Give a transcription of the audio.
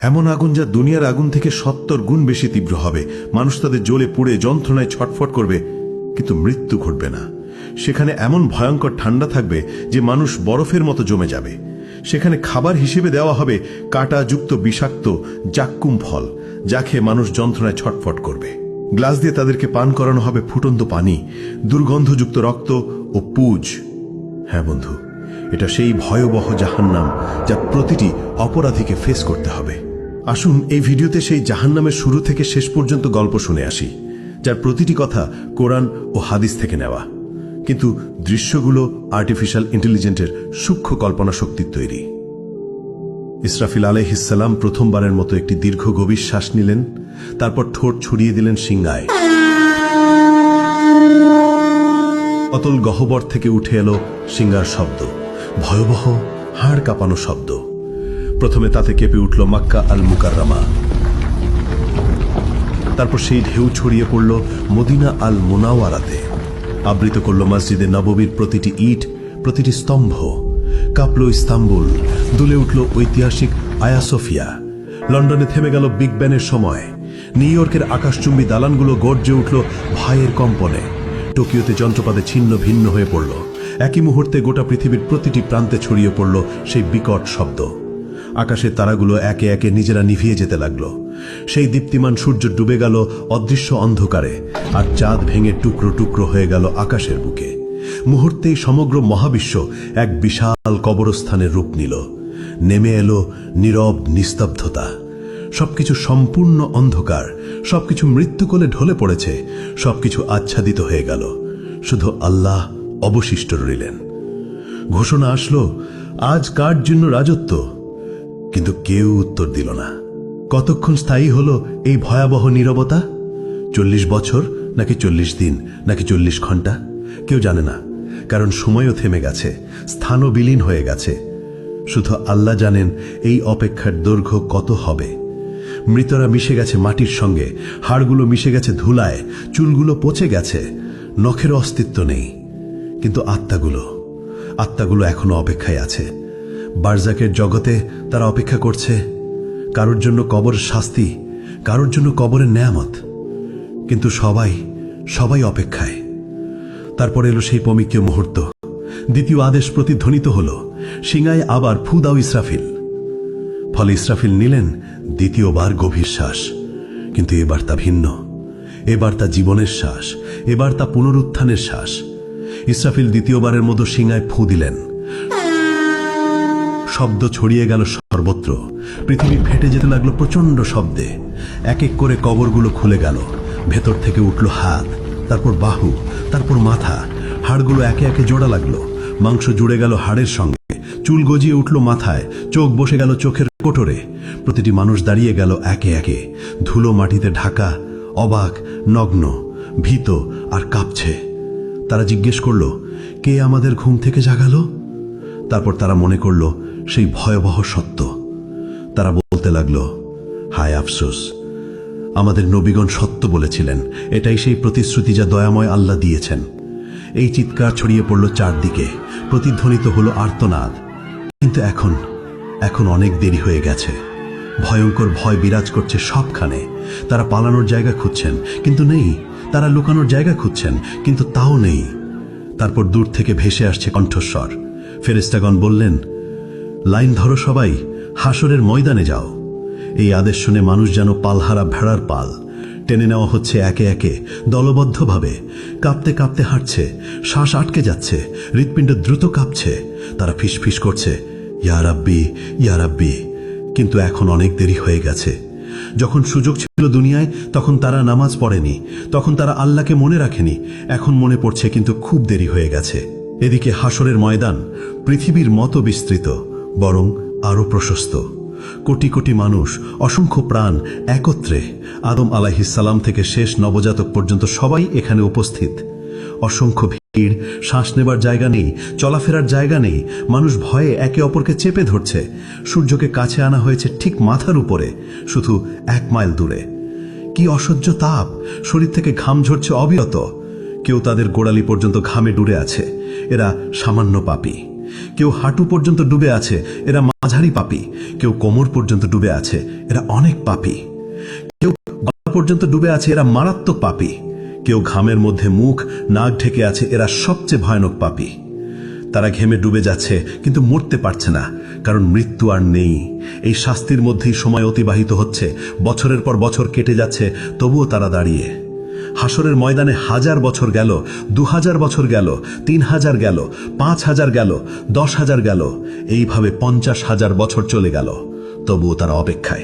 এমন আগুন যা দুনিয়ার আগুন থেকে 70 গুণ বেশি তীব্র হবে। মানুষ তাদের জ্বলে পুড়ে যন্ত্রণায় ছটফট করবে, কিন্তু মৃত্যু ঘটবে না। সেখানে এমন ভয়ঙ্কর ঠান্ডা থাকবে যে মানুষ বরফের মতো জমে যাবে। সেখানে খাবার হিসেবে দেওয়া হবে কাঁটাযুক্ত বিষাক্ত জাক্কুম ফল, যা খেয়ে মানুষ যন্ত্রণায় ছটফট করবে। গ্লাস দিয়ে তাদেরকে পান করানো হবে ফুটন্ত পানি, দুর্গন্ধযুক্ত রক্ত ও পুজ। হ্যাঁ বন্ধু, এটা সেই ভয়াবহ জাহান্নাম যা প্রতিটি অপরাধীকে ফেস করতে হবে। আসুন এই ভিডিওতে সেই জাহান্নামের শুরু থেকে শেষ পর্যন্ত গল্প শুনে আসি, যার প্রতিটি কথা কোরআন ও হাদিস থেকে নেওয়া, কিন্তু দৃশ্যগুলো আর্টিফিশিয়াল ইন্টেলিজেন্সের সূক্ষ্ম কল্পনা শক্তির তৈরি। ইসরাফিল আলাইহিসসালাম প্রথমবারের মতো একটি দীর্ঘ গভীর শ্বাস নিলেন, তারপর ঠোঁট ছড়িয়ে দিলেন সিংহায়। অতল গহ্বর থেকে উঠে এলো সিংহার শব্দ, ভয়াবহ হাড় কাঁপানো শব্দ। প্রথমে তাতে কেঁপে উঠল মক্কা আল মুকাররমা, তারপর সেই ঢেউ ছড়িয়ে পড়ল মদিনা আল মুনাওয়ারাতে, আবৃত করল মসজিদে নববীর প্রতিটি ইট, প্রতিটি স্তম্ভ। কাঁপল ইস্তাম্বুল, দুলে উঠল ঐতিহাসিক আয়া সোফিয়া। লন্ডনে থেমে গেল বিগ ব্যানের সময়। নিউ ইয়র্কের আকাশচুম্বী দালানগুলো গর্জে উঠল ভয়ের কম্পনে। টোকিওতে যন্ত্রপাতে ছিন্ন ভিন্ন হয়ে পড়ল। একই মুহূর্তে গোটা পৃথিবীর প্রতিটি প্রান্তে ছড়িয়ে পড়ল সেই বিকট শব্দ। আকাশের তারাগুলো একে একে নিজেরা নিভিয়ে যেতে লাগল। সেই দীপ্তিমান সূর্য ডুবে গেল অদৃশ্য অন্ধকারে, আর চাঁদ ভেঙে টুকরো টুকরো হয়ে গেল আকাশের বুকে। মুহূর্তেই সমগ্র মহাবিশ্ব এক বিশাল কবরস্থানের রূপ নিল। নেমে এলো নীরব নিস্তব্ধতা। সবকিছু সম্পূর্ণ অন্ধকার, সবকিছু মৃত্যুকোলে ঢলে পড়েছে, সবকিছু আচ্ছাদিত হয়ে গেল। শুধু আল্লাহ অবশিষ্ট রইলেন। ঘোষণা আসলো, আজ কার জন্য রাজত্ব? কিন্তু কেউ উত্তর দিল না। কতক্ষণ স্থায়ী হলো এই ভয়াবহ নীরবতা? 40 বছর, নাকি 40 দিন, নাকি 40 ঘন্টা? কেউ জানে না, কারণ সময়ও থেমে গেছে, স্থানও বিলীন হয়ে গেছে। শুধু আল্লাহ জানেন এই অপেক্ষার দৈর্ঘ্য কত হবে। মৃতরা মিশে গেছে মাটির সঙ্গে, হাড়গুলো মিশে গেছে ধুলায়, চুলগুলো পচে গেছে, নখের অস্তিত্ব নেই। কিন্তু আত্মাগুলো এখনো অপেক্ষায় আছে। বারজাকের জগতে তারা অপেক্ষা করছে, কারোর জন্য কবরের শাস্তি, কারোর জন্য কবরের নেয়ামত। কিন্তু সবাই অপেক্ষায়। তারপর এলো সেই পবিত্র মুহূর্ত। দ্বিতীয় আদেশ প্রতিধ্বনিত হল, সিংহায় আবার ফু দাও ইসরাফিল। ফলে ইসরাফিল নিলেন দ্বিতীয়বার গভীর শ্বাস। কিন্তু এবার তা ভিন্ন। এবার তা জীবনের শ্বাস, এবার তা পুনরুত্থানের শ্বাস। ইসরাফিল দ্বিতীয়বারের মতো সিংহায় ফু দিলেন। শব্দ ছড়িয়ে গেল সর্বত্র। পৃথিবী ফেটে যেতে লাগলো প্রচন্ড শব্দে। এক এক করে কবরগুলো খুলে গেল। ভেতর থেকে উঠল হাত, তারপর বাহু, তারপর মাথা। হাড়গুলো একে একে জোড়া লাগলো। মাংস জুড়ে গেল হাড়ের সঙ্গে, চুল গজিয়ে উঠল মাথায়, চোখ বসে গেল চোখের কোটরে। প্রতিটি মানুষ দাঁড়িয়ে গেল একে একে, ধুলো মাটিতে ঢাকা, অবাক, নগ্ন, ভীত আর কাঁপছে। তারা জিজ্ঞেস করল, কে আমাদের ঘুম থেকে জাগালো? তারপর তারা মনে করল সেই ভয়াবহ সত্য। তারা বলতে লাগলো, হায় আফসোস, আমাদের নবীগণ সত্য বলেছিলেন। এটাই সেই প্রতিশ্রুতি যা দয়াময় আল্লাহ দিয়েছেন। এই চিৎকার ছড়িয়ে পড়ল চারদিকে, প্রতিধ্বনিত হলো আর্তনাদ। কিন্তু এখন অনেক দেরি হয়ে গেছে। ভয়ঙ্কর ভয় বিরাজ করছে সবখানে। তারা পালানোর জায়গা খুঁজছেন, কিন্তু নেই। তারা লুকানোর জায়গা খুঁজছেন, কিন্তু তাও নেই। তারপর দূর থেকে ভেসে আসছে কণ্ঠস্বর। ফেরেশতাগণ বললেন, লাইন ধরো সবাই, হাসরের ময়দানে যাও। এই আদেশ শুনে মানুষ যেন পালহারা ভেড়ার পাল। টেনে নেওয়া হচ্ছে একে একে, দলবদ্ধভাবে। কাঁপতে কাঁপতে হাঁটছে, শ্বাস আটকে যাচ্ছে, হৃৎপিণ্ড দ্রুত কাঁপছে। তারা ফিসফিস করছে, ইয়া রাব্বি, ইয়া রাব্বি। কিন্তু এখন অনেক দেরি হয়ে গেছে। যখন সুযোগ ছিল দুনিয়ায়, তখন তারা নামাজ পড়েনি, তখন তারা আল্লাহকে মনে রাখেনি। এখন মনে পড়ছে, কিন্তু খুব দেরি হয়ে গেছে। এদিকে হাসরের ময়দান পৃথিবীর মতো বিস্তৃত, বরং আরো প্রশস্ত। কোটি কোটি মানুষ, অসংখ্য প্রাণ একত্রে। আদম আলাইহিসসালাম থেকে শেষ নবজাতক পর্যন্ত সবাই এখানে উপস্থিত। অসংখ্য ভিড়, শ্বাস নেবার জায়গা নেই, চলাফেরার জায়গা নেই। মানুষ ভয়ে একে অপরকে চেপে ধরছে। সূর্যকে কাছে আনা হয়েছে ঠিক মাথার উপরে, শুধু 1 মাইল দূরে। কি অসহ্য তাপ! শরীর থেকে ঘাম ঝরছে অবিরত। কেউ তাদের গোড়ালি পর্যন্ত ঘামে ডুবে আছে। এরা সামান্য পাপী। কেউ হাঁটু পর্যন্ত ডুবে আছে, এরা মাঝারি পাপী। কেউ কোমর পর্যন্ত ডুবে আছে, এরা অনেক পাপী। কেউ গলা পর্যন্ত ডুবে আছে, এরা মারাত্মক পাপী। কেউ ঘামের মধ্যে মুখ নাক ঢেকে আছে, এরা সবচেয়ে ভয়ানক পাপী। তারা ঘেমে ডুবে যাচ্ছে, কিন্তু মরতে পারছে না, কারণ মৃত্যু আর নেই। এই শাস্তির মধ্যেই সময় অতিবাহিত হচ্ছে, বছরের পর বছর কেটে যাচ্ছে, তবুও তারা দাঁড়িয়ে। হাসরের ময়দানে 1000 বছর গেল, 2000 বছর গেল, 3000 গেল, 5000 গেল, 10,000 গেল, এইভাবে 50,000 বছর চলে গেল, তবুও তারা অপেক্ষায়।